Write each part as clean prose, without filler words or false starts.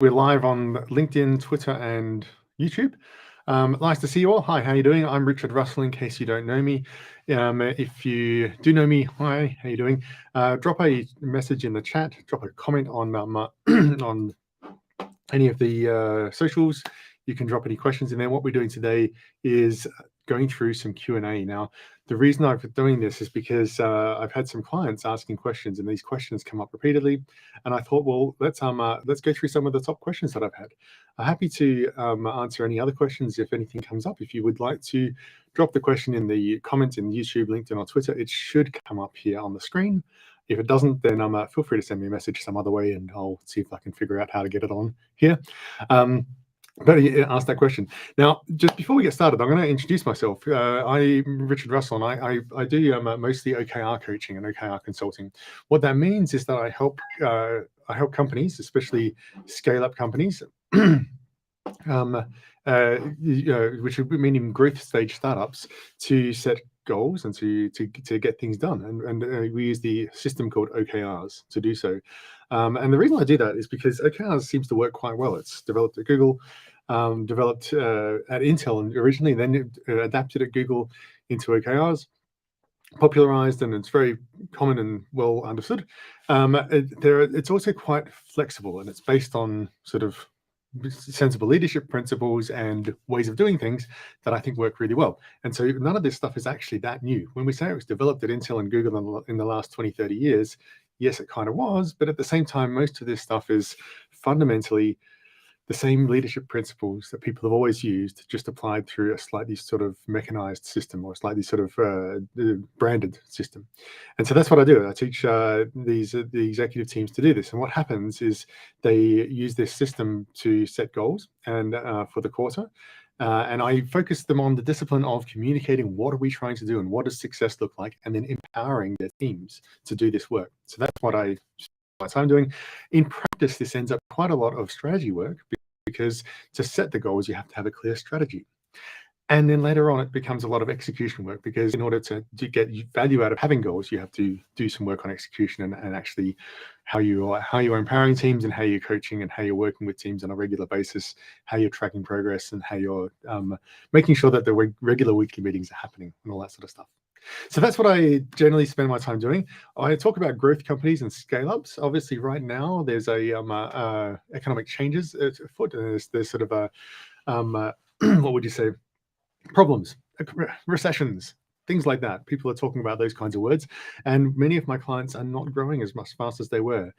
We're live on LinkedIn, Twitter, and YouTube. Nice to see you all. Hi, how you doing? I'm Richard Russell, in case you don't know me. If you do know me, hi, how you doing? Drop a message in the chat, drop a comment on on any of the socials. You can drop any questions in there. What we're doing today is going through some Q&A. Now, the reason I'm doing this is because I've had some clients asking questions, and these questions come up repeatedly. And I thought, well, let's go through some of the top questions that I've had. I'm happy to answer any other questions if anything comes up. If you would like to drop the question in the comments in YouTube, LinkedIn, or Twitter, it should come up here on the screen. If it doesn't, then feel free to send me a message some other way, and I'll see if I can figure out how to get it on here. But ask that question. Now, just before we get started, I'm going to introduce myself. I'm Richard Russell, and I do mostly OKR coaching and OKR consulting. What that means is that I help companies, especially scale-up companies, which would mean growth stage startups, to set goals and to get things done. And we use the system called OKRs to do so. And the reason I do that is because OKRs seems to work quite well. It's developed at Google, developed at Intel originally, then adapted at Google into OKRs, popularized, and it's very common and well understood. It's also quite flexible, and it's based on sort of sensible leadership principles and ways of doing things that I think work really well. And so none of this stuff is actually that new. When we say it was developed at Intel and Google in the last 20, 30 years, yes, it kind of was, but at the same time, most of this stuff is fundamentally the same leadership principles that people have always used, just applied through a slightly sort of mechanized system, or a slightly sort of branded system. And so that's what I do. I teach the executive teams to do this. And what happens is they use this system to set goals and for the quarter. And I focus them on the discipline of communicating what are we trying to do and what does success look like, and then empowering their teams to do this work. So that's what I spend my time doing. In practice, this ends up quite a lot of strategy work, because to set the goals, you have to have a clear strategy. And then later on, it becomes a lot of execution work, because in order to get value out of having goals, you have to do some work on execution and actually how you are empowering teams, and how you're coaching, and how you're working with teams on a regular basis, how you're tracking progress, and how you're making sure that the regular weekly meetings are happening, and all that sort of stuff. So that's what I generally spend my time doing. I talk about growth companies and scale-ups. Obviously, right now there's economic changes afoot. There's sort of what would you say, problems, recessions, things like that. People are talking about those kinds of words, and many of my clients are not growing as fast as they were.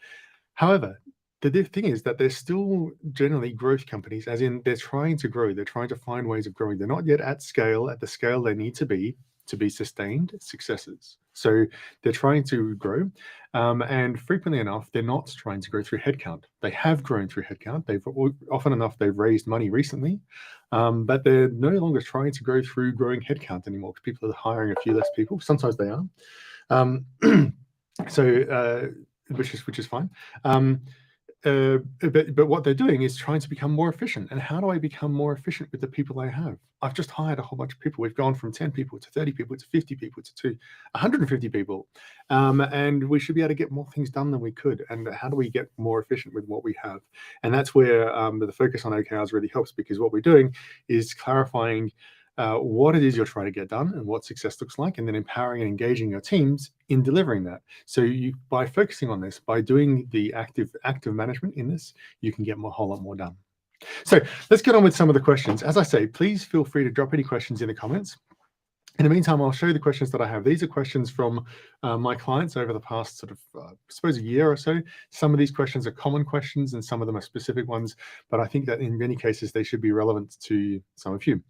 However, the thing is that they're still generally growth companies, as in they're trying to grow. They're trying to find ways of growing. They're not yet at the scale they need to be sustained successes. So they're trying to grow, and frequently enough, they're not trying to grow through headcount. They have grown through headcount. They've raised money recently, but they're no longer trying to grow through growing headcount anymore, because people are hiring a few less people. Sometimes they are, which is fine. But what they're doing is trying to become more efficient. And how do I become more efficient with the people I have? I've just hired a whole bunch of people. We've gone from 10 people to 30 people to 50 people to 150 people. And we should be able to get more things done than we could. And how do we get more efficient with what we have? And that's where the focus on OKRs really helps, because what we're doing is clarifying what it is you're trying to get done and what success looks like, and then empowering and engaging your teams in delivering that. So by focusing on this, by doing the active management in this, you can get a whole lot more done. So let's get on with some of the questions. As I say, please feel free to drop any questions in the comments. In the meantime, I'll show you the questions that I have. These are questions from my clients over the past sort of, I suppose, a year or so. Some of these questions are common questions, and some of them are specific ones, but I think that in many cases, they should be relevant to some of you.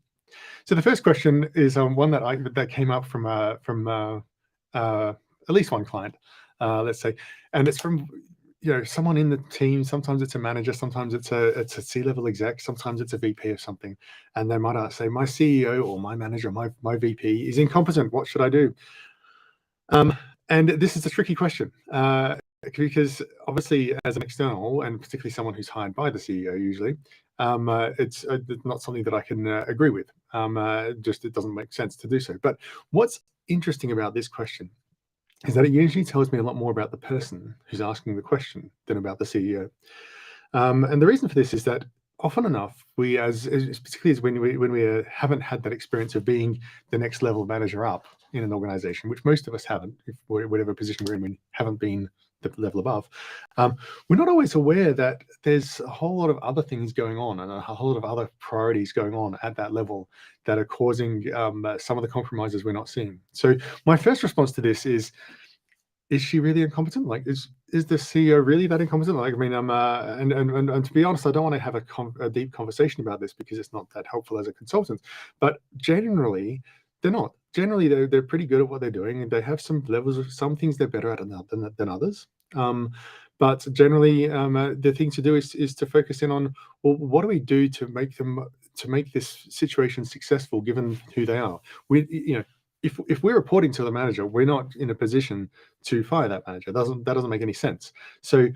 So the first question is one that came up from at least one client, let's say, and it's from someone in the team. Sometimes it's a manager, sometimes it's a C-level exec, sometimes it's a VP of something, and they might say, my CEO or my manager, my VP is incompetent. What should I do? And this is a tricky question. Because obviously, as an external, and particularly someone who's hired by the CEO, usually, it's not something that I can agree with. Just it doesn't make sense to do so. But what's interesting about this question is that it usually tells me a lot more about the person who's asking the question than about the CEO. And the reason for this is that often enough, we particularly as when we haven't had that experience of being the next level manager up in an organization, which most of us haven't, if whatever position we're in, we haven't been the level above. We're not always aware that there's a whole lot of other things going on and a whole lot of other priorities going on at that level that are causing some of the compromises we're not seeing. So my first response to this is she really incompetent? Like, is the CEO really that incompetent? Like, I mean, and to be honest, I don't want to have a deep conversation about this because it's not that helpful as a consultant. But generally, they're not. Generally, they're pretty good at what they're doing, and they have some levels of some things they're better at than others. But generally, the thing to do is to focus in on, well, what do we do to make this situation successful, given who they are? If we're reporting to the manager, we're not in a position to fire that manager. That doesn't make any sense. So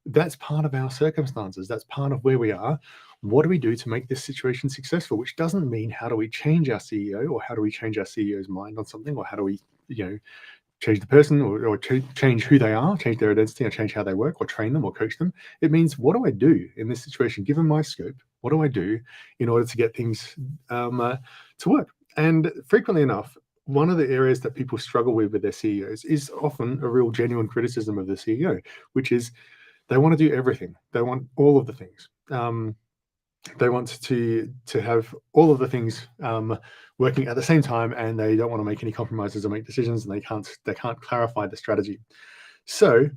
that's part of our circumstances. That's part of where we are. What do we do to make this situation successful? Which doesn't mean how do we change our CEO, or how do we change our CEO's mind on something, or how do we, change the person, or change who they are, change their identity, or change how they work, or train them, or coach them. It means, what do I do in this situation, given my scope? What do I do in order to get things to work? And frequently enough, one of the areas that people struggle with their CEOs is often a real genuine criticism of the CEO, which is they want to do everything. They want all of the things. They want to have all of the things working at the same time, and they don't want to make any compromises or make decisions, and they can't clarify the strategy. So,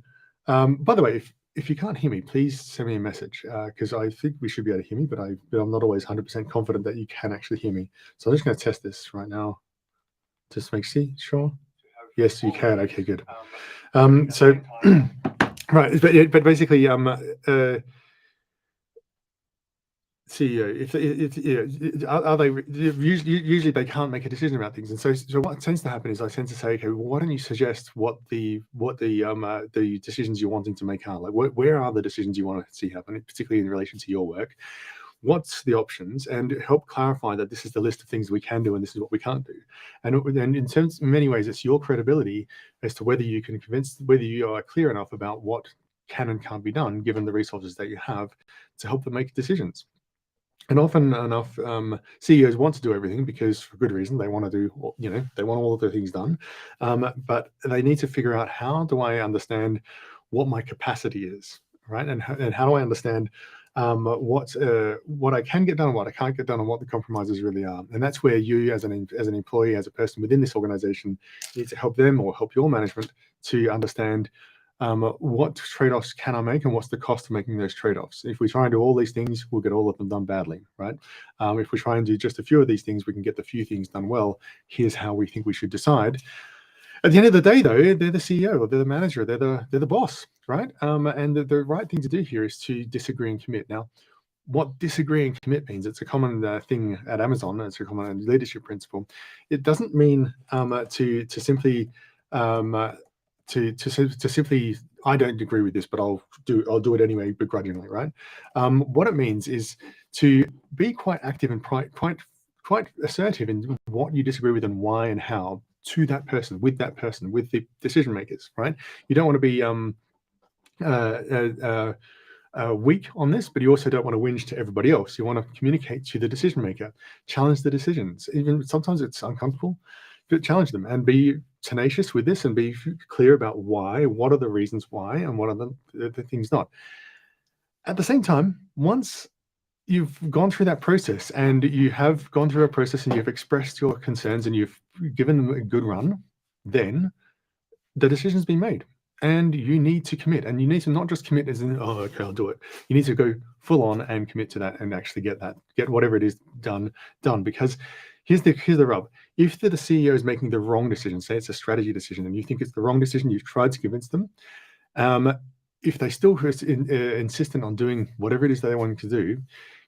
by the way, if you can't hear me, please send me a message, because I think we should be able to hear me, but I'm not always 100% confident that you can actually hear me. So I'm just going to test this right now. Just make sure. Yes, you can. Okay, good. So, right, but basically, CEO, are they usually they can't make a decision about things, and so what tends to happen is I tend to say, okay, well, why don't you suggest what the decisions you're wanting to make are? Like, where are the decisions you want to see happen, particularly in relation to your work? What's the options, and help clarify that this is the list of things we can do and this is what we can't do. And in many ways, it's your credibility as to whether you are clear enough about what can and can't be done given the resources that you have to help them make decisions. And often enough, CEOs want to do everything because, for good reason, they want to do, they want all of their things done. But they need to figure out, how do I understand what my capacity is, right? And how do I understand what I can get done, what I can't get done, and what the compromises really are. And that's where you, as an employee, as a person within this organization, need to help them, or help your management, to understand what trade-offs can I make, and what's the cost of making those trade-offs. If we try and do all these things, we'll get all of them done badly, right? If we try and do just a few of these things, we can get the few things done well. Here's how we think we should decide. At the end of the day, though, they're the CEO, or they're the manager, they're the boss, right? And the right thing to do here is to disagree and commit. Now, what disagree and commit means, it's a common thing at Amazon. It's a common leadership principle. It doesn't mean to simply to simply, I don't agree with this, but I'll do it anyway, begrudgingly, right? What it means is to be quite active and quite assertive in what you disagree with and why and how, to that person, with the decision makers, right? You don't want to be weak on this, but you also don't want to whinge to everybody else. You want to communicate to the decision maker, challenge the decisions. Even sometimes it's uncomfortable, but challenge them and be tenacious with this, and be clear about why, what are the reasons why, and what are the things not. At the same time, once you've gone through that process, and you have gone through a process, and you've expressed your concerns, and you've given them a good run, then the decision's been made, and you need to commit. And you need to not just commit as in, oh, okay, I'll do it. You need to go full on and commit to that, and actually get whatever it is done. Because here's the rub. If the CEO is making the wrong decision, say it's a strategy decision, and you think it's the wrong decision, you've tried to convince them, if they still insistent on doing whatever it is they want to do,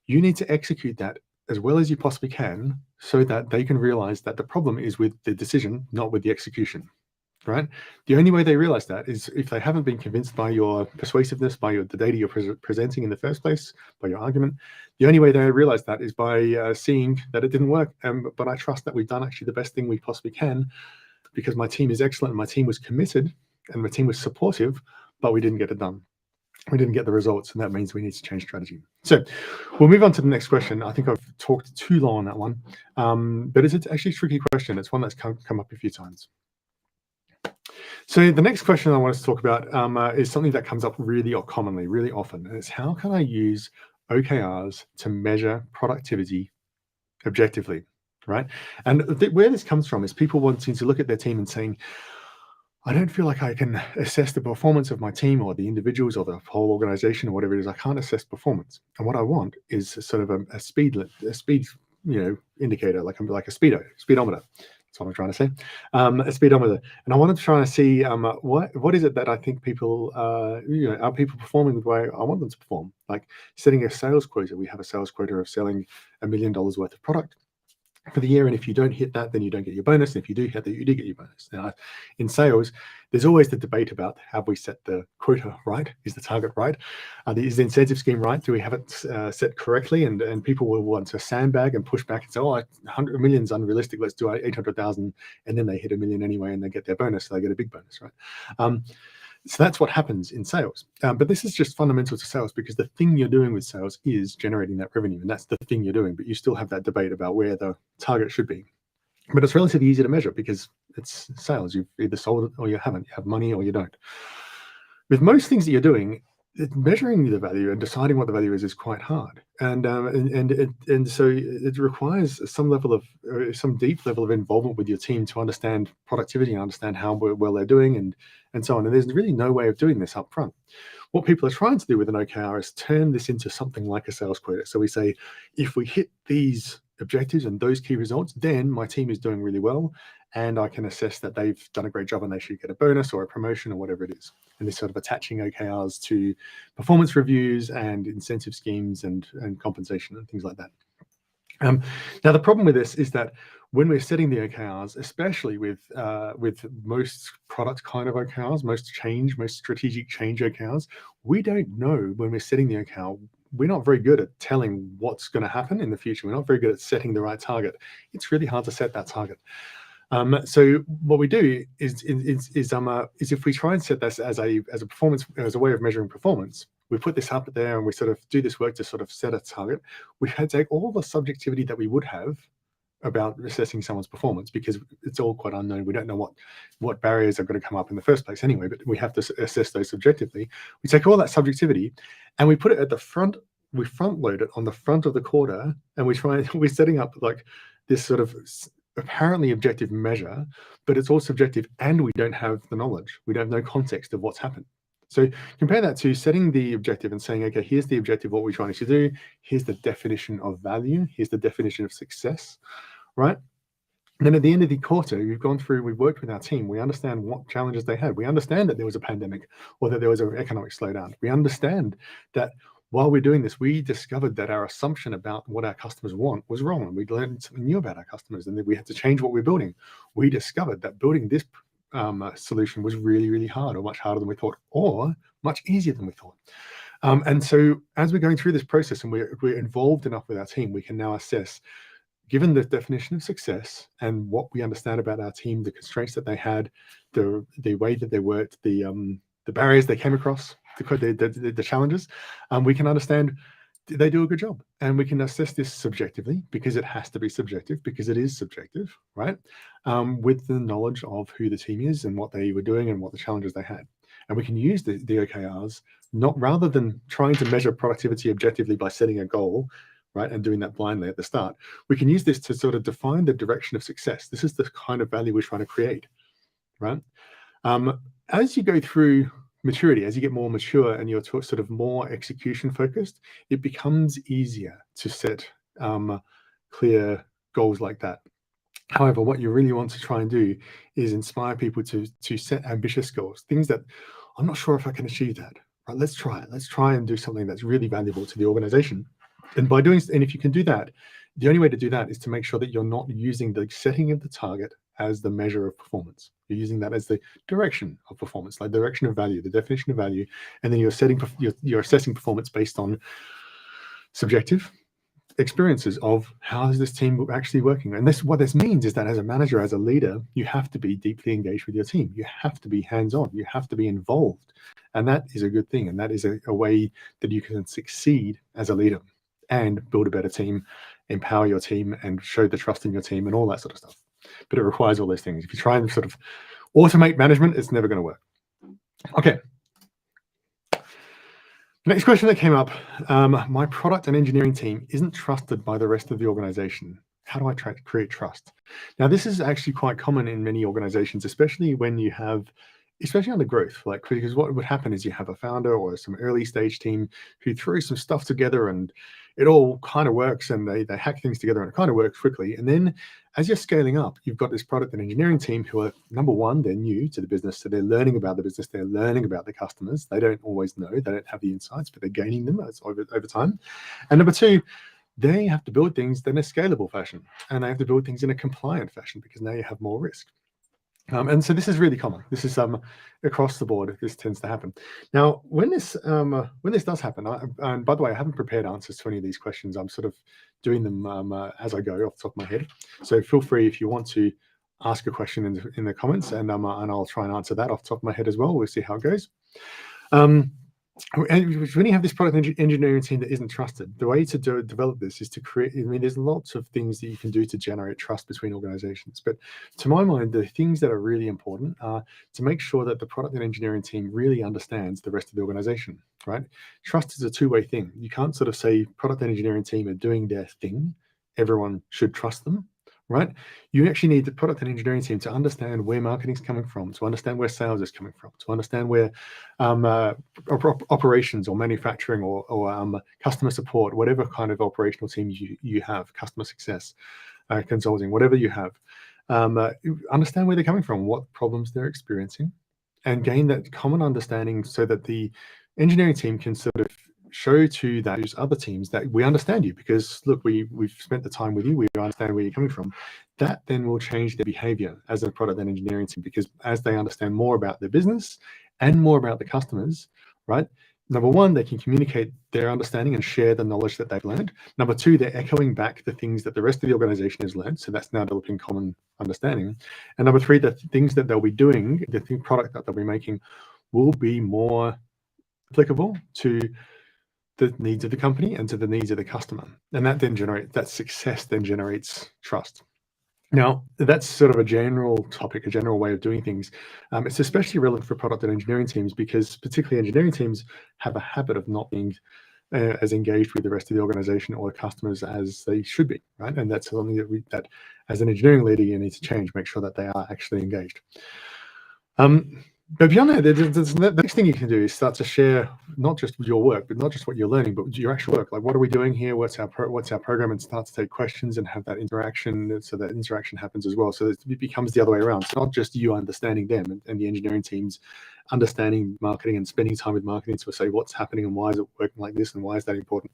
you need to execute that as well as you possibly can, so that they can realize that the problem is with the decision, not with the execution, right? The only way they realize that is if they haven't been convinced by your persuasiveness, by the data you're presenting in the first place, by your argument. The only way they realize that is by seeing that it didn't work. But I trust that we've done actually the best thing we possibly can, because my team is excellent, and my team was committed, and my team was supportive, but we didn't get it done. we didn't get the results, and that means we need to change strategy. So we'll move on to the next question. I think I've talked too long on that one, but it's actually a tricky question. It's one that's come up a few times. So the next question I want us to talk about is something that comes up really commonly, really often, and it's how can I use OKRs to measure productivity objectively, right? And where this comes from is people wanting to look at their team and saying, I don't feel like I can assess the performance of my team or the individuals or the whole organization or whatever it is. I can't assess performance. And what I want is sort of a speed indicator, like a speedometer. That's what I'm trying to say. A speedometer. And I wanted to try and see what is it that I think people, are people performing the way I want them to perform? Like setting a sales quota. We have a sales quota of selling $1 million worth of product for the year, and if you don't hit that, then you don't get your bonus, and if you do hit that, you do get your bonus. Now, in sales, there's always the debate about, have we set the quota right? Is the target right? Is the incentive scheme right? Do we have it set correctly? And people will want to sandbag and push back and say, oh, 100 million is unrealistic, let's do 800,000, and then they hit $1 million anyway, and they get their bonus, so they get a big bonus, right? So that's what happens in sales. But this is just fundamental to sales, because the thing you're doing with sales is generating that revenue, and that's the thing you're doing, but you still have that debate about where the target should be. But it's relatively easy to measure because it's sales. You've either sold it or you haven't. You have money or you don't. With most things that you're doing, measuring the value and deciding what the value is quite hard, and so it requires some deep level of involvement with your team to understand productivity and understand how well they're doing, and so on. And there's really no way of doing this up front. What people are trying to do with an OKR is turn this into something like a sales quota. So we say, if we hit these objectives and those key results, then my team is doing really well, and I can assess that they've done a great job and they should get a bonus or a promotion or whatever it is. And this sort of attaching OKRs to performance reviews and incentive schemes and compensation and things like that. Now, the problem with this is that when we're setting the OKRs, especially with most product kind of OKRs, most strategic change OKRs, we don't know when we're setting the OKR. We're not very good at telling what's going to happen in the future. We're not very good at setting the right target. It's really hard to set that target. So what we do is if we try and set this as a way of measuring performance, we put this up there and we sort of do this work to sort of set a target. We had to take all the subjectivity that we would have about assessing someone's performance, because it's all quite unknown. We don't know what barriers are going to come up in the first place anyway, but we have to assess those subjectively. We take all that subjectivity and we put it at the front. We front load it on the front of the quarter, and we're setting up like this sort of apparently objective measure, but it's all subjective, and we don't have the knowledge. We don't have no context of what's happened. So compare that to setting the objective and saying, okay, here's the objective, what we're trying to do. Here's the definition of value. Here's the definition of success, right? And then at the end of the quarter, we've worked with our team. We understand what challenges they had. We understand that there was a pandemic or that there was an economic slowdown. We understand that while we're doing this, we discovered that our assumption about what our customers want was wrong, and we learned something new about our customers, and then we had to change what we're building. We discovered that building this solution was really, really hard, or much harder than we thought, or much easier than we thought. And so as we're going through this process and we're involved enough with our team, we can now assess, given the definition of success and what we understand about our team, the constraints that they had, the way that they worked, the barriers they came across, the challenges, we can understand, did they do a good job? And we can assess this subjectively, because it has to be subjective, because it is subjective, right? With the knowledge of who the team is and what they were doing and what the challenges they had. And we can use the OKRs, rather than trying to measure productivity objectively by setting a goal, right, and doing that blindly at the start. We can use this to sort of define the direction of success. This is the kind of value we're trying to create, right? As you go through maturity, as you get more mature and you're sort of more execution focused, it becomes easier to set clear goals like that. However, what you really want to try and do is inspire people to set ambitious goals, things that I'm not sure if I can achieve that. Right, let's try it. Let's try and do something that's really valuable to the organization. And if you can do that, the only way to do that is to make sure that you're not using the setting of the target as the measure of performance. You're using that as the direction of performance, like direction of value, the definition of value, and then you're assessing performance based on subjective experiences of how is this team actually working. And what this means is that as a manager, as a leader, you have to be deeply engaged with your team. You have to be hands-on. You have to be involved. And that is a good thing. And that is a way that you can succeed as a leader and build a better team, empower your team, and show the trust in your team and all that sort of stuff. But it requires all those things. If you try and sort of automate management, it's never going to work. Okay. Next question that came up, my product and engineering team isn't trusted by the rest of the organization. How do I create trust? Now, this is actually quite common in many organizations, especially when you have, especially under growth, like, because what would happen is you have a founder or some early stage team who throw some stuff together and it all kind of works, and they hack things together and it kind of works quickly. And then as you're scaling up, you've got this product and engineering team who are, number one, they're new to the business. So they're learning about the business. They're learning about the customers. They don't always know. They don't have the insights, but they're gaining them over time. And number two, they have to build things in a scalable fashion, and they have to build things in a compliant fashion because now you have more risk. And so this is really common. This is across the board. This tends to happen. Now, when this does happen, and by the way, I haven't prepared answers to any of these questions. I'm sort of doing them as I go off the top of my head. So feel free if you want to ask a question in the comments, and I'll try and answer that off the top of my head as well. We'll see how it goes. And when you have this product engineering team that isn't trusted, the way to develop this is to create, I mean, there's lots of things that you can do to generate trust between organizations. But to my mind, the things that are really important are to make sure that the product and engineering team really understands the rest of the organization, right? Trust is a two-way thing. You can't sort of say product and engineering team are doing their thing. Everyone should trust them. Right? You actually need the product and engineering team to understand where marketing is coming from, to understand where sales is coming from, to understand where operations or manufacturing or customer support, whatever kind of operational team you have, customer success, consulting, whatever you have, understand where they're coming from, what problems they're experiencing, and gain that common understanding so that the engineering team can sort of show to those other teams that we understand you, because look, we've spent the time with you, we understand where you're coming from. That then will change their behavior as a product and engineering team, because as they understand more about their business and more about the customers, right? Number one, they can communicate their understanding and share the knowledge that they've learned. Number two, they're echoing back the things that the rest of the organization has learned. So that's now developing common understanding. And number three, the things that they'll be doing, the product that they'll be making will be more applicable to the needs of the company and to the needs of the customer. And that success then generates trust. Now, that's sort of a general topic, a general way of doing things. It's especially relevant for product and engineering teams, because particularly engineering teams have a habit of not being as engaged with the rest of the organization or the customers as they should be, right? And that's something that as an engineering leader, you need to change, make sure that they are actually engaged. But beyond that, the next thing you can do is start to share not just your work, but not just what you're learning, but your actual work. Like, what are we doing here? What's our program? And start to take questions and have that interaction, so that interaction happens as well. So it becomes the other way around. It's not just you understanding them and the engineering teams understanding marketing and spending time with marketing to say what's happening and why is it working like this and why is that important?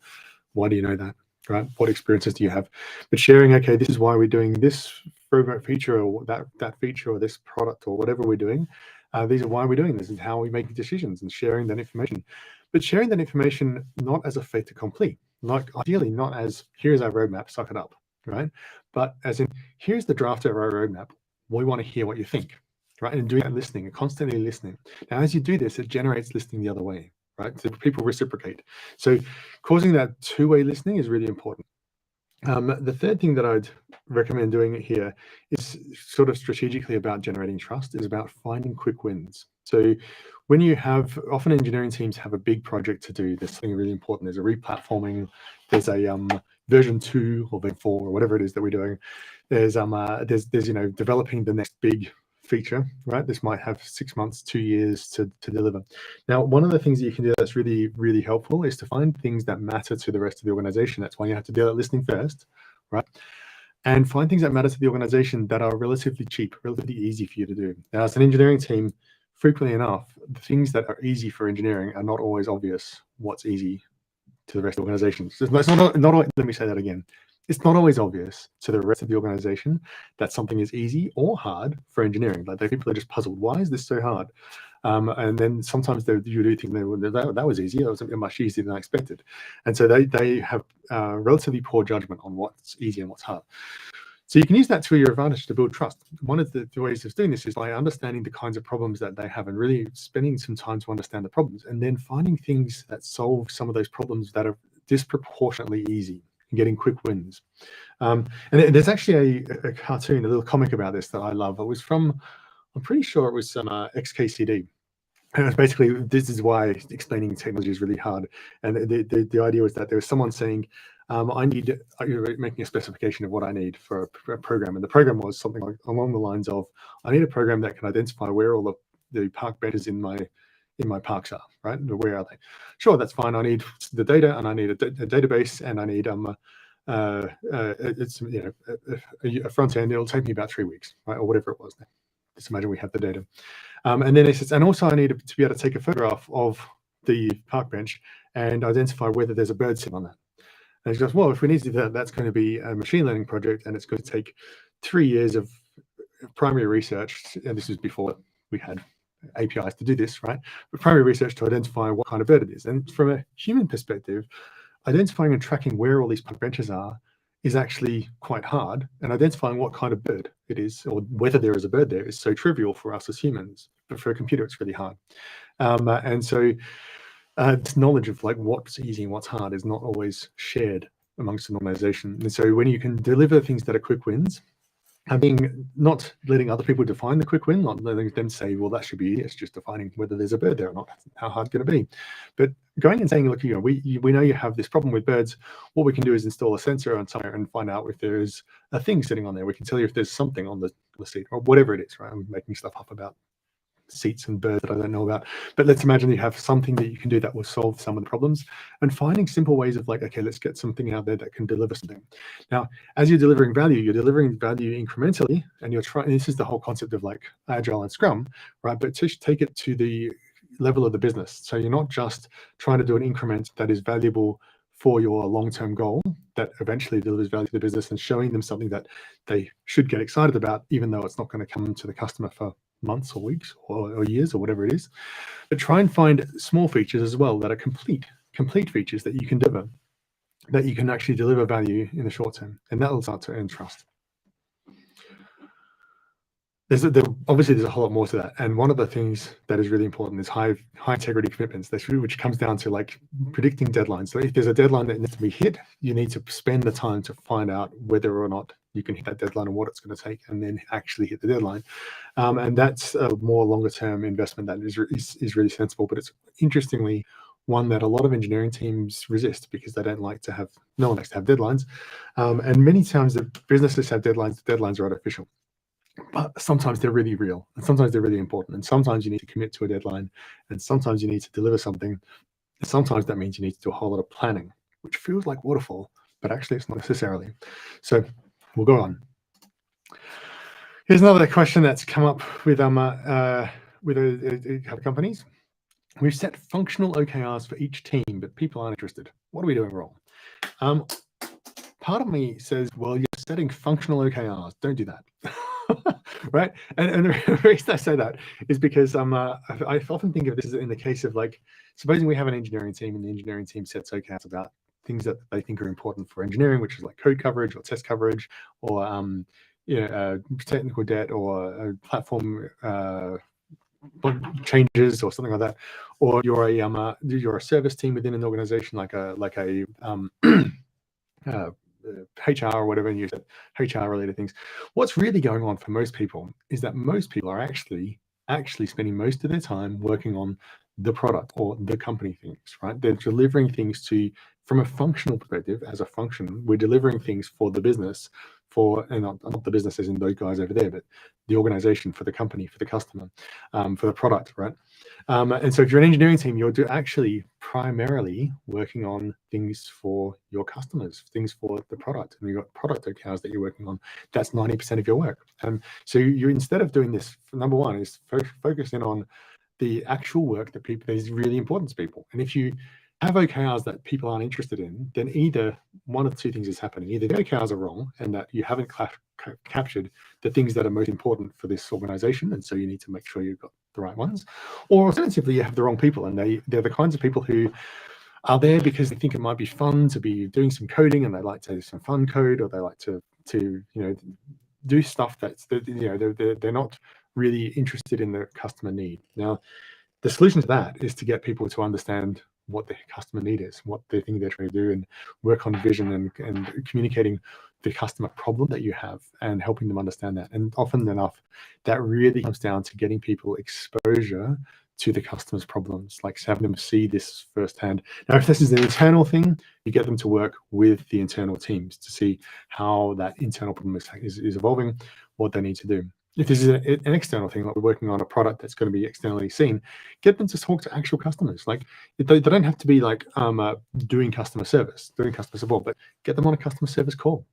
Why do you know that? Right? What experiences do you have? But sharing, okay, this is why we're doing this feature or that feature or this product or whatever we're doing. These are why we're doing this and how we make decisions, and sharing that information. But sharing that information not as a fait accompli, like ideally not as here's our roadmap, suck it up, right? But as in here's the draft of our roadmap. We want to hear what you think, right? And doing that listening and constantly listening. Now, as you do this, it generates listening the other way, right? So people reciprocate. So causing that two-way listening is really important. The third thing that I'd recommend doing here is sort of strategically about generating trust, is about finding quick wins. So when you have, often engineering teams have a big project to do, there's something really important. There's a replatforming, there's a version 2 or version 4 or whatever it is that we're doing. There's developing the next big feature, right? This might have 6 months, 2 years to deliver. Now, one of the things that you can do that's really, really helpful is to find things that matter to the rest of the organization. That's why you have to do that listening first, right? And find things that matter to the organization that are relatively cheap, relatively easy for you to do. Now, as an engineering team, frequently enough, the things that are easy for engineering are not always obvious what's easy to the rest of the organization. So it's not let me say that again. It's not always obvious to the rest of the organization that something is easy or hard for engineering. Like, people are just puzzled. Why is this so hard? And then sometimes you do think that was easy. That was much easier than I expected. And so they have relatively poor judgment on what's easy and what's hard. So you can use that to your advantage to build trust. One of the ways of doing this is by understanding the kinds of problems that they have and really spending some time to understand the problems, and then finding things that solve some of those problems that are disproportionately easy and getting quick wins. And there's actually a cartoon, a little comic about this that I love. It was from, I'm pretty sure it was some XKCD. And it's basically, this is why explaining technology is really hard. And the idea was that there was someone saying, you're making a specification of what I need for a program. And the program was something like along the lines of, I need a program that can identify where all the park benches in my parks are, right? Where are they? Sure, that's fine. I need the data, and I need a database, and I need it's a front end. It'll take me about 3 weeks, right, or whatever it was. Just imagine we have the data. And then it says, and also I need to be able to take a photograph of the park bench and identify whether there's a bird sitting on that. And he goes, well, if we need to do that, that's going to be a machine learning project, and it's going to take 3 years of primary research. And this is before we had APIs to do this, right? But primary research to identify what kind of bird it is. And from a human perspective, identifying and tracking where all these park benches are is actually quite hard, and identifying what kind of bird it is or whether there is a bird there is so trivial for us as humans, but for a computer it's really hard. And so this knowledge of like what's easy and what's hard is not always shared amongst an organization. And so when you can deliver things that are quick wins, not letting other people define the quick win, not letting them say, well, that should be easy. It's just defining whether there's a bird there or not. How hard can it be? But going and saying, look, we know you have this problem with birds. What we can do is install a sensor on somewhere and find out if there is a thing sitting on there. We can tell you if there's something on the seat or whatever it is, right? I'm making stuff up about seats and birds that I don't know about, but let's imagine you have something that you can do that will solve some of the problems, and finding simple ways of like, okay, let's get something out there that can deliver something. Now, as you're delivering value incrementally, and you're trying, this is the whole concept of like Agile and Scrum, right? But to take it to the level of the business. So you're not just trying to do an increment that is valuable for your long-term goal that eventually delivers value to the business, and showing them something that they should get excited about, even though it's not going to come to the customer for months or weeks or years or whatever it is. But try and find small features as well that are complete features that you can deliver, that you can actually deliver value in the short term, and that will start to earn trust. Obviously there's a whole lot more to that, and one of the things that is really important is high integrity commitments, which comes down to like predicting deadlines. So if there's a deadline that needs to be hit, you need to spend the time to find out whether or not you can hit that deadline and what it's going to take, and then actually hit the deadline. And that's a more longer term investment that is really sensible, but it's interestingly one that a lot of engineering teams resist because they don't like to have, no one likes to have deadlines. And many times the businesses have deadlines, the deadlines are artificial. But sometimes they're really real, and sometimes they're really important, and sometimes you need to commit to a deadline, and sometimes you need to deliver something, and sometimes that means you need to do a whole lot of planning, which feels like waterfall, but actually it's not necessarily. So we'll go on. Here's another question that's come up with a couple of companies. We've set functional OKRs for each team, but people aren't interested. What are we doing wrong? Part of me says, well, you're setting functional OKRs. Don't do that. Right? And the reason I say that is because I often think of this as in the case of like, supposing we have an engineering team, and the engineering team sets OKRs about things that they think are important for engineering, which is like code coverage or test coverage, or technical debt, or platform changes or something like that. Or you're a service team within an organization, like a HR or whatever, and you said HR related things. What's really going on for most people is that most people are actually spending most of their time working on the product or the company things, right? They're delivering things from a functional perspective. As a function, we're delivering things for the business, and not the business as in those guys over there, but the organization, for the company, for the customer, for the product, right? And so if you're an engineering team, you're actually primarily working on things for your customers, things for the product, and you've got product OKRs that you're working on. That's 90% of your work. So you, instead of doing this, number one is focusing on the actual work that is really important to people. And if you have OKRs that people aren't interested in, then either one of two things is happening. Either the OKRs are wrong and that you haven't captured the things that are most important for this organization, and so you need to make sure you've got the right ones, or alternatively, you have the wrong people, and they're the kinds of people who are there because they think it might be fun to be doing some coding, and they like to do some fun code, or they like to do stuff that's they're not really interested in the customer need. Now, the solution to that is to get people to understand what the customer need is, what they think they're trying to do, and work on vision and communicating the customer problem that you have and helping them understand that. And often enough, that really comes down to getting people exposure to the customer's problems, like having them see this firsthand. Now, if this is an internal thing, you get them to work with the internal teams to see how that internal problem is evolving, what they need to do. If this is an external thing, like we're working on a product that's going to be externally seen, get them to talk to actual customers. Like they don't have to be like doing customer service, doing customer support, but get them on a customer service call.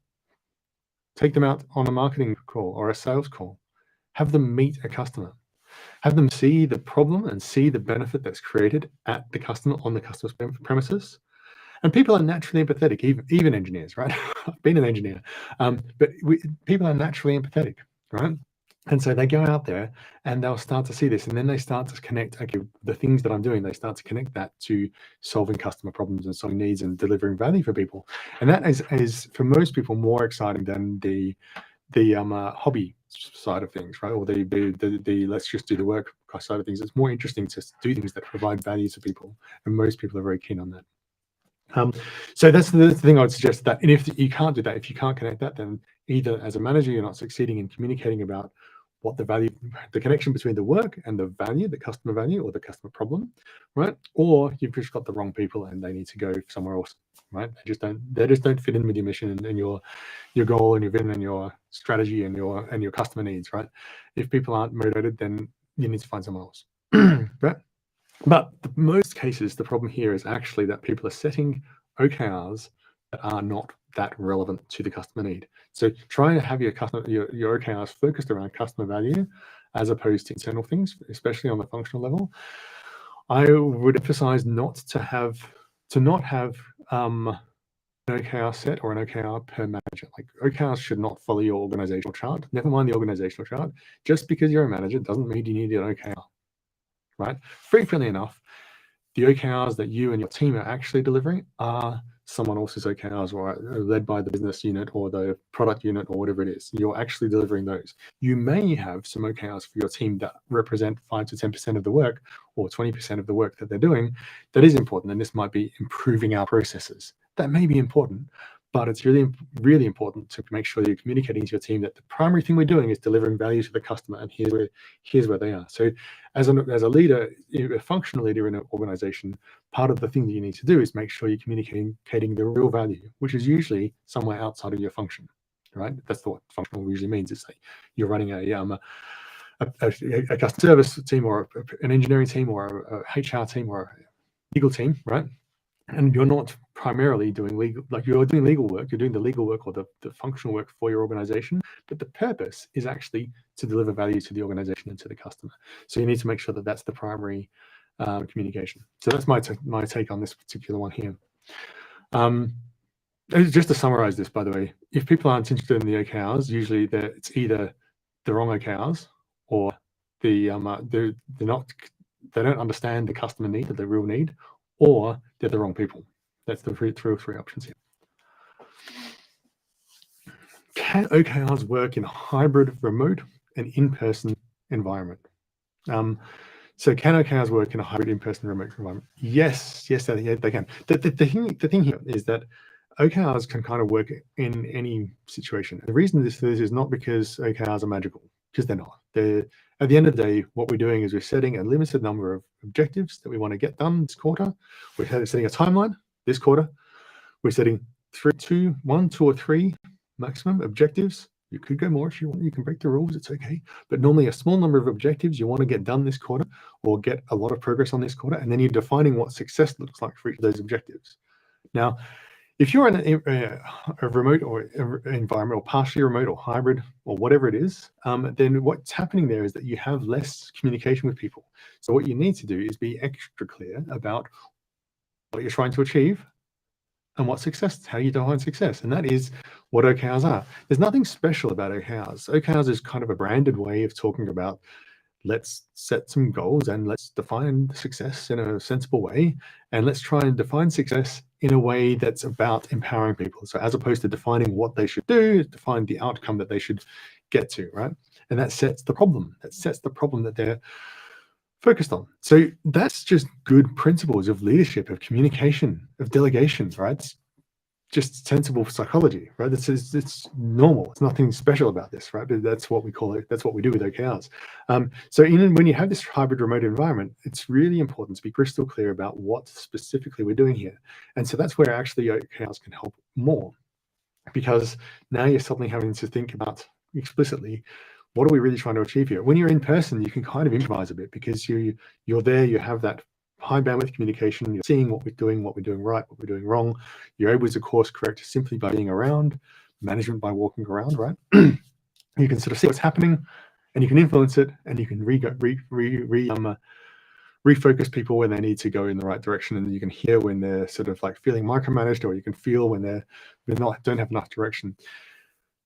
Take them out on a marketing call or a sales call. Have them meet a customer. Have them see the problem and see the benefit that's created at the customer on the customer's premises. And people are naturally empathetic, even engineers, right? I've been an engineer, but people are naturally empathetic, right? And so they go out there and they'll start to see this, and then they start to connect, okay, the things that I'm doing, they start to connect that to solving customer problems and solving needs and delivering value for people. And that is for most people more exciting than the hobby side of things, right? Or the let's just do the work side of things. It's more interesting to do things that provide value to people, and most people are very keen on that. So that's the thing I would suggest, that, and if you can't do that, if you can't connect that, then either as a manager you're not succeeding in communicating about what the connection between the work and the value, the customer value or the customer problem, right? Or you've just got the wrong people and they need to go somewhere else, right? They just don't fit in with your mission and your goal and your vision and your strategy and your customer needs, right? If people aren't motivated, then you need to find someone else. Right? But in most cases, the problem here is actually that people are setting OKRs that are not that relevant to the customer need. So trying to have your OKRs focused around customer value as opposed to internal things, especially on the functional level. I would emphasize not to have an OKR set or an OKR per manager. Like OKRs should not follow your organizational chart. Never mind the organizational chart. Just because you're a manager doesn't mean you need an OKR. Right? Frequently enough, the OKRs that you and your team are actually delivering are someone else's OKRs, or led by the business unit or the product unit or whatever it is. You're actually delivering those. You may have some OKRs for your team that represent 5 to 10% of the work or 20% of the work that they're doing. That is important, and this might be improving our processes. That may be important, but it's really, really important to make sure that you're communicating to your team that the primary thing we're doing is delivering value to the customer, and here's where they are. So as a leader, a functional leader in an organization, part of the thing that you need to do is make sure you're communicating the real value, which is usually somewhere outside of your function, right? That's what functional usually means. It's like you're running a customer service team or an engineering team or a HR team or a legal team, right? And you're not primarily doing legal, like you're doing legal work, you're doing the legal work or the functional work for your organization, but the purpose is actually to deliver value to the organization and to the customer. So you need to make sure that that's the primary communication. So that's my take on this particular one here. Just to summarize this, by the way, if people aren't interested in the OKRs, usually it's either the wrong OKRs or they don't understand the customer need, the real need, or they're the wrong people. That's the three options here. Can OKRs work in a hybrid, remote, and in-person environment? So can OKRs work in a hybrid, in-person, remote environment? Yes, they can. The thing here is that OKRs can kind of work in any situation. The reason this is not because OKRs are magical, because they're not. At the end of the day, what we're doing is we're setting a limited number of objectives that we want to get done this quarter. We're setting a timeline this quarter. We're setting 1, 2, or 3 maximum objectives. You could go more if you want. You can break the rules. It's okay. But normally a small number of objectives you want to get done this quarter or get a lot of progress on this quarter. And then you're defining what success looks like for each of those objectives. Now, if you're in a remote or environment, or partially remote or hybrid or whatever it is, then what's happening there is that you have less communication with people. So what you need to do is be extra clear about what you're trying to achieve, And what success, how do you define success? And that is what OKRs are. There's nothing special about OKRs. OKRs is kind of a branded way of talking about, let's set some goals and let's define success in a sensible way. And let's try and define success in a way that's about empowering people. So as opposed to defining what they should do, define the outcome that they should get to, right? And that sets the problem. That sets the problem that they're focused on. So that's just good principles of leadership, of communication, of delegation, right? It's just sensible psychology, right? It's normal. It's nothing special about this, right? But that's what we call it. That's what we do with OKRs. So when you have this hybrid remote environment, it's really important to be crystal clear about what specifically we're doing here. And so that's where actually OKRs can help more, because now you're suddenly having to think about explicitly, what are we really trying to achieve here? When you're in person, you can kind of improvise a bit because you're there, you have that high bandwidth communication, you're seeing what we're doing right, what we're doing wrong. You're able to course correct simply by being around, management by walking around, right? You can sort of see what's happening and you can influence it, and you can refocus people when they need to go in the right direction, and you can hear when they're sort of like feeling micromanaged, or you can feel when don't have enough direction.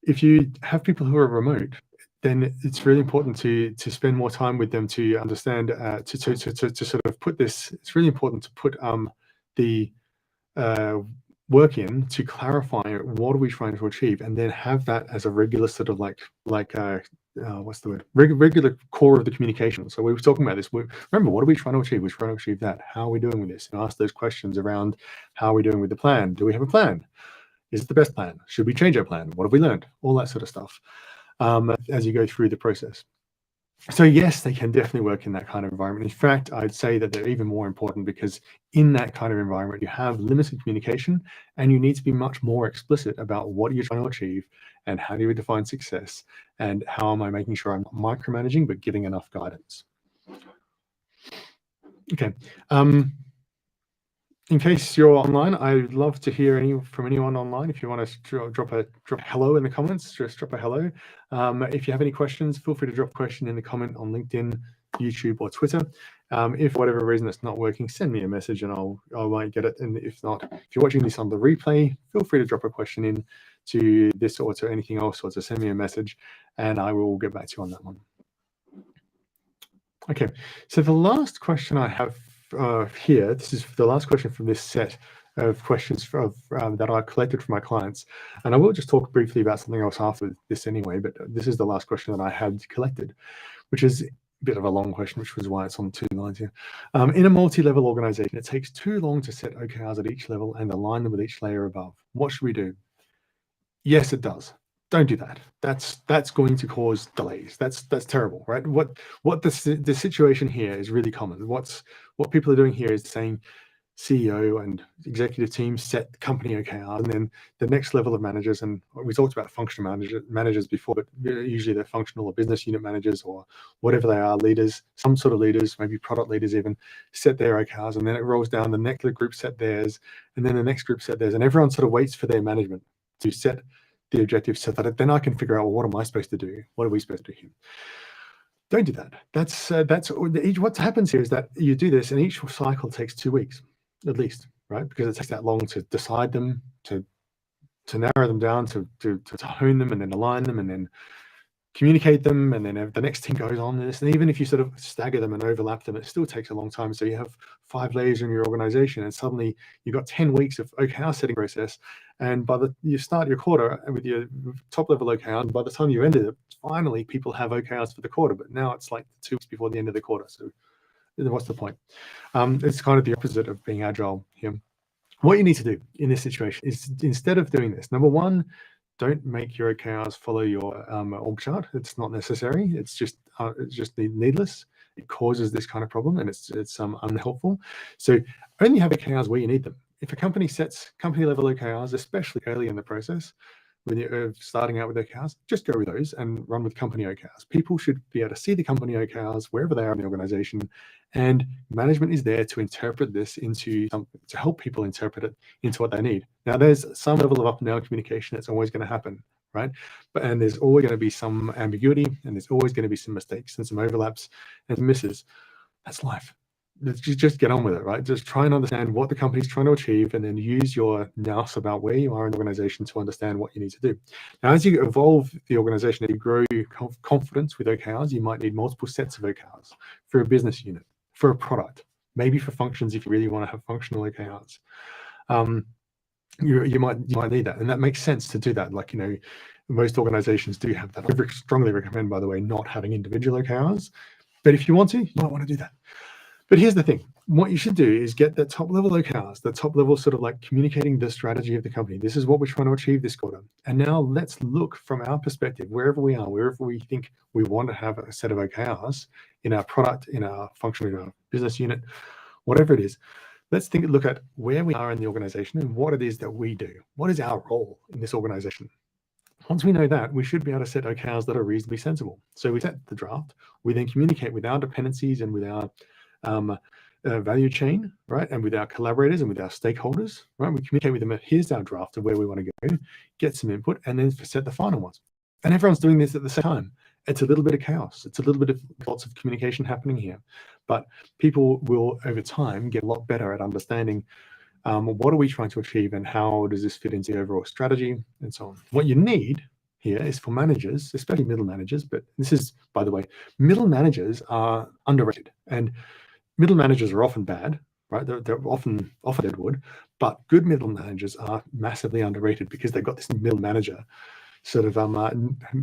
If you have people who are remote, then it's really important to spend more time with them to understand, to sort of put this. It's really important to put the work in to clarify what are we trying to achieve, and then have that as a regular sort of what's the word? Regular core of the communication. So we were talking about this. Remember, what are we trying to achieve? We're trying to achieve that. How are we doing with this? And ask those questions around, how are we doing with the plan? Do we have a plan? Is it the best plan? Should we change our plan? What have we learned? All that sort of stuff as you go through the process. So yes, they can definitely work in that kind of environment. In fact, I'd say that they're even more important, because in that kind of environment, you have limited communication, and you need to be much more explicit about what you're trying to achieve and how do you define success, and how am I making sure I'm not micromanaging but giving enough guidance. Okay. In case you're online, I'd love to hear from anyone online. If you want to drop a hello in the comments, just drop a hello. If you have any questions, feel free to drop a question in the comment on LinkedIn, YouTube, or Twitter. If for whatever reason it's not working, send me a message and I might get it. And if not, if you're watching this on the replay, feel free to drop a question in to this or to anything else, or to send me a message, and I will get back to you on that one. Okay, so the last question I have here, this is the last question from this set of questions that I collected from my clients, and I will just talk briefly about something else after this anyway, but this is the last question that I had collected, which is a bit of a long question, which was why it's on 2 lines here. In a multi-level organization, it takes too long to set OKRs at each level and align them with each layer above. What should we do? Yes, it does. Don't do that. That's going to cause delays. That's terrible, right? What the situation here is really common. What people are doing here is saying, CEO and executive teams set company OKRs, and then the next level of managers, and we talked about functional managers before, but usually they're functional or business unit managers or whatever they are, leaders, some sort of leaders, maybe product leaders even, set their OKRs, and then it rolls down, the next group set theirs, and then the next group set theirs, and everyone sort of waits for their management to set the objectives so that then I can figure out, well, what am I supposed to do? What are we supposed to do here? Don't do that. That's what happens here is that you do this, and each cycle takes 2 weeks at least, right? Because it takes that long to decide them, to narrow them down, to hone them, and then align them, and then communicate them, and then the next thing goes on this. And even if you sort of stagger them and overlap them, it still takes a long time. So you have 5 layers in your organization, and suddenly you've got 10 weeks of OKR setting process. And you start your quarter with your top level OKR, and by the time you ended it, finally people have OKRs for the quarter. But now it's like 2 weeks before the end of the quarter. So what's the point? It's kind of the opposite of being agile here. What you need to do in this situation is, instead of doing this, number one, don't make your OKRs follow your org chart. It's not necessary. It's just needless. It causes this kind of problem, and it's unhelpful. So only have OKRs where you need them. If a company sets company level OKRs, especially early in the process, when you're starting out with OKRs, just go with those and run with company OKRs. People should be able to see the company OKRs wherever they are in the organization, and management is there to interpret this into something, to help people interpret it into what they need. Now, there's some level of up and down communication that's always going to happen, right? And there's always going to be some ambiguity, and there's always going to be some mistakes and some overlaps and some misses. That's life. let's just get on with it, right? Just try and understand what the company's trying to achieve, and then use your nous about where you are in the organization to understand what you need to do. Now, as you evolve the organization, as you grow confidence with OKRs, you might need multiple sets of OKRs for a business unit, for a product, maybe for functions if you really want to have functional OKRs. You might need that, and that makes sense to do that. Like, most organizations do have that. I strongly recommend, by the way, not having individual OKRs, but if you want to, you might want to do that. But here's the thing. What you should do is get the top level OKRs, the top level sort of like communicating the strategy of the company. This is what we're trying to achieve this quarter. And now let's look from our perspective, wherever we are, wherever we think we want to have a set of OKRs in our product, in our function, in our business unit, whatever it is. Let's look at where we are in the organization and what it is that we do. What is our role in this organization? Once we know that, we should be able to set OKRs that are reasonably sensible. So we set the draft. We then communicate with our dependencies and with our value chain, right? And with our collaborators and with our stakeholders, right? We communicate with them. Here's our draft of where we want to go, get some input, and then set the final ones. And everyone's doing this at the same time. It's a little bit of chaos. It's a little bit of lots of communication happening here, but people will over time get a lot better at understanding what are we trying to achieve and how does this fit into the overall strategy and so on. What you need here is for managers, especially middle managers, but this is, by the way, middle managers are underrated, and middle managers are often bad, right? They're often deadwood, but good middle managers are massively underrated because they've got this middle manager sort of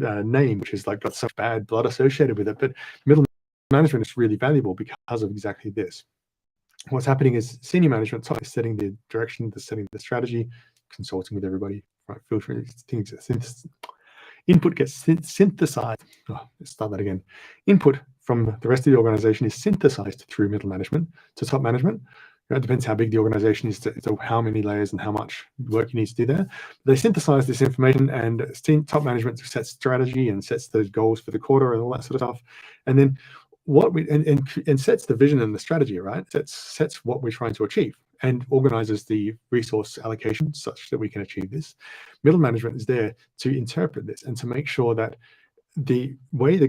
name, which is like got some bad blood associated with it. But middle management is really valuable because of exactly this. What's happening is senior management top is setting the direction, setting the strategy, consulting with everybody, right? Filtering things. Input gets synthesized. Oh, let's start that again. Input from the rest of the organization is synthesized through middle management to top management. It depends how big the organization is, to how many layers and how much work you need to do there. They synthesize this information, and top management sets strategy and sets the goals for the quarter and all that sort of stuff. And then and sets the vision and the strategy, right? Sets what we're trying to achieve and organizes the resource allocation such that we can achieve this. Middle management is there to interpret this and to make sure that the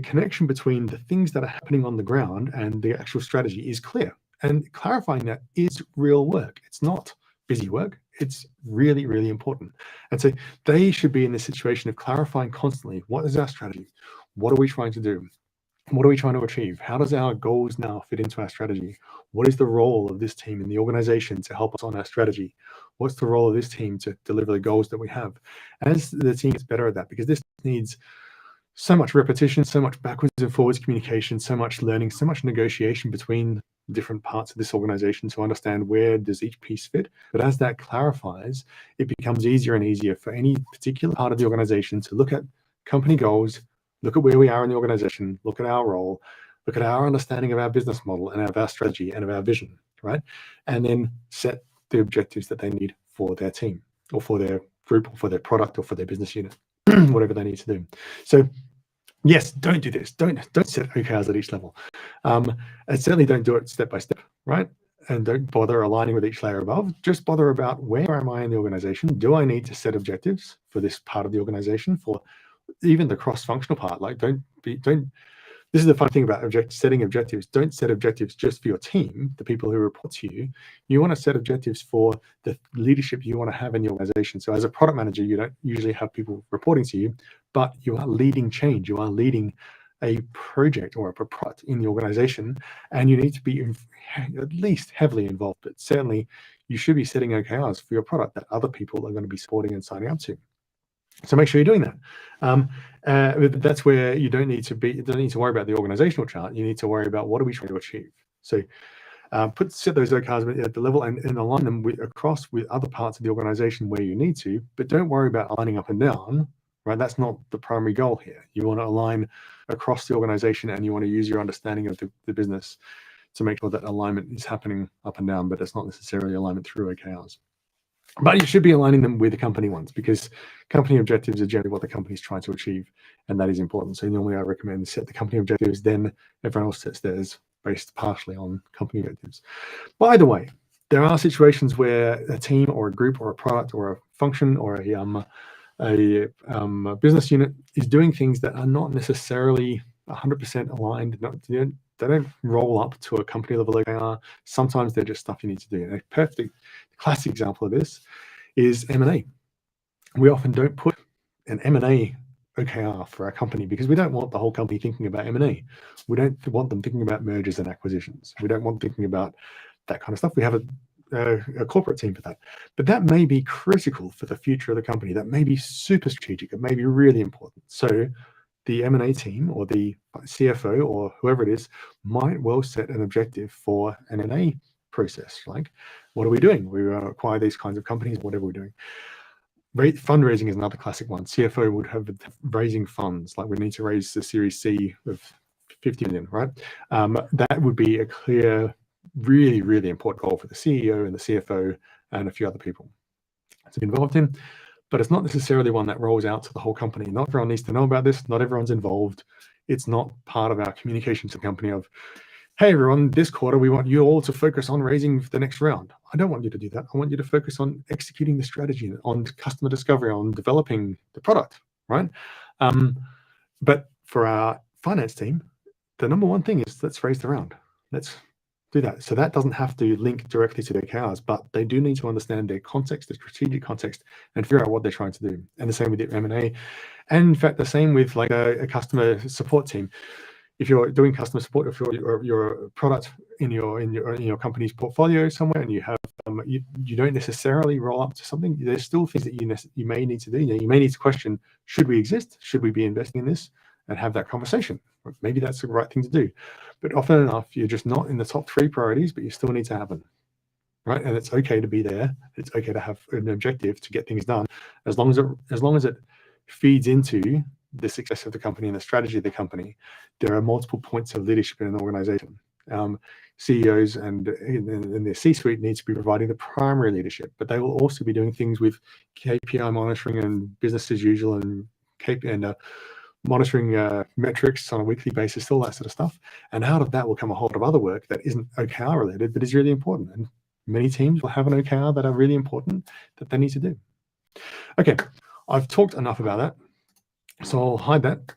connection between the things that are happening on the ground and the actual strategy is clear. And clarifying that is real work. It's not busy work. It's really, really important. And so they should be in the situation of clarifying constantly, what is our strategy? What are we trying to do? What are we trying to achieve? How does our goals now fit into our strategy? What is the role of this team in the organization to help us on our strategy? What's the role of this team to deliver the goals that we have? As the team gets better at that, because this needs so much repetition, so much backwards and forwards communication, so much learning, so much negotiation between different parts of this organization to understand where does each piece fit. But as that clarifies, it becomes easier and easier for any particular part of the organization to look at company goals, look at where we are in the organization, look at our role, look at our understanding of our business model and of our strategy and of our vision, right? And then set the objectives that they need for their team or for their group or for their product or for their business unit, whatever they need to do. So yes, don't do this. Don't set OKRs at each level. And certainly don't do it step by step, right? And don't bother aligning with each layer above. Just bother about where am I in the organization? Do I need to set objectives for this part of the organization, for even the cross-functional part? Like, this is the fun thing about setting objectives. Don't set objectives just for your team, the people who report to you. You want to set objectives for the leadership you want to have in your organization. So as a product manager, you don't usually have people reporting to you, but you are leading change. You are leading a project or a product in the organization, and you need to be at least heavily involved, but certainly you should be setting OKRs for your product that other people are going to be supporting and signing up to. So make sure you're doing that. That's where you don't need to worry about the organizational chart. You need to worry about what are we trying to achieve. So set those OKRs at the level and align them across with other parts of the organization where you need to, but don't worry about aligning up and down, right? That's not the primary goal here. You want to align across the organization, and you want to use your understanding of the business to make sure that alignment is happening up and down, but it's not necessarily alignment through OKRs. But you should be aligning them with the company ones, because company objectives are generally what the company is trying to achieve, and that is important. So normally I recommend set the company objectives, then everyone else sets theirs based partially on company objectives. By the way, there are situations where a team or a group or a product or a function or a business unit is doing things that are not necessarily 100% aligned. They don't roll up to a company level OKR. Sometimes they're just stuff you need to do. And a perfect classic example of this is M&A. We often don't put an M&A OKR for our company because we don't want the whole company thinking about M&A. We don't want them thinking about mergers and acquisitions. We don't want them thinking about that kind of stuff. We have a corporate team for that. But that may be critical for the future of the company. That may be super strategic. It may be really important. So the M&A team or the CFO or whoever it is might well set an objective for an M&A process. Like, what are we doing? We acquire these kinds of companies, whatever we're doing. Fundraising is another classic one. CFO would have raising funds, like we need to raise the Series C of 50 million, right? That would be a clear, really, really important goal for the CEO and the CFO and a few other people to be involved in. But it's not necessarily one that rolls out to the whole company. Not everyone needs to know about this. Not everyone's involved. It's not part of our communication to the company of, hey, everyone, this quarter, we want you all to focus on raising the next round. I don't want you to do that. I want you to focus on executing the strategy, on customer discovery, on developing the product, right? But for our finance team, the number one thing is let's raise the round. Let's do that. So that doesn't have to link directly to their OKRs, but they do need to understand their context, the strategic context, and figure out what they're trying to do. And the same with the M&A. And in fact, the same with like a customer support team. If you're doing customer support, if you're a product in your company's portfolio somewhere, and you have you don't necessarily roll up to something, there's still things that you may need to do. You may need to question: should we exist? Should we be investing in this? And have that conversation. Maybe that's the right thing to do. But often enough, you're just not in the top 3 priorities, but you still need to have them, right? And it's okay to be there. It's okay to have an objective to get things done, as long as it feeds into the success of the company and the strategy of the company. There are multiple points of leadership in an organization. CEOs and their C-suite needs to be providing the primary leadership, but they will also be doing things with KPI monitoring and business as usual and monitoring metrics on a weekly basis, all that sort of stuff. And out of that will come a whole lot of other work that isn't OKR related, but is really important. And many teams will have an OKR that are really important that they need to do. Okay, I've talked enough about that, so I'll hide that.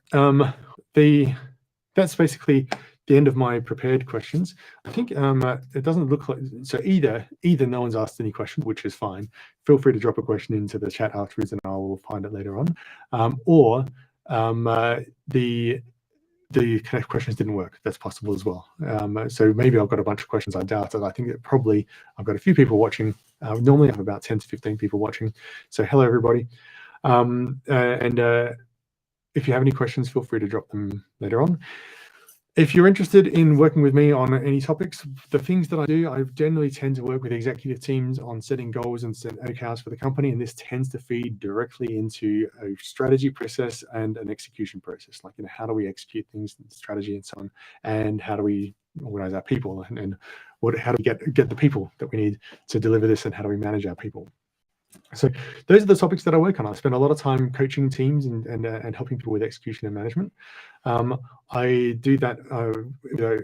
That's basically the end of my prepared questions. I think it doesn't look like, so either no one's asked any questions, which is fine. Feel free to drop a question into the chat afterwards and I will find it later on. Or the connect questions didn't work. That's possible as well. So maybe I've got a bunch of questions I doubt, and I think that probably I've got a few people watching. Normally I have about 10 to 15 people watching. So hello everybody. If you have any questions, feel free to drop them later on. If you're interested in working with me on any topics, the things that I do, I generally tend to work with executive teams on setting goals and set OKRs for the company, and this tends to feed directly into a strategy process and an execution process. Like, how do we execute things, strategy and so on, and how do we organize our people, and how do we get the people that we need to deliver this, and how do we manage our people? So those are the topics that I work on. I spend a lot of time coaching teams and helping people with execution and management. I do that.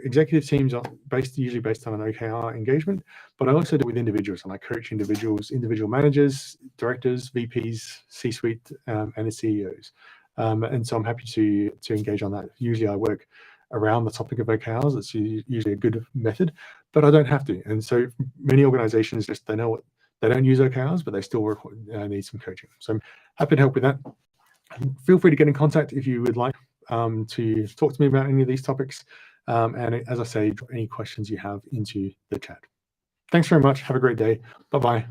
Executive teams are usually based on an OKR engagement, but I also do it with individuals, and I coach individual managers, directors, VPs, C-suite, and the CEOs. And so I'm happy to engage on that. Usually I work around the topic of OKRs. It's usually a good method, but I don't have to. And so many organizations they know what. They don't use OKRs, but they still need some coaching. So I'm happy to help with that. Feel free to get in contact if you would like to talk to me about any of these topics. And as I say, drop any questions you have into the chat. Thanks very much. Have a great day. Bye-bye.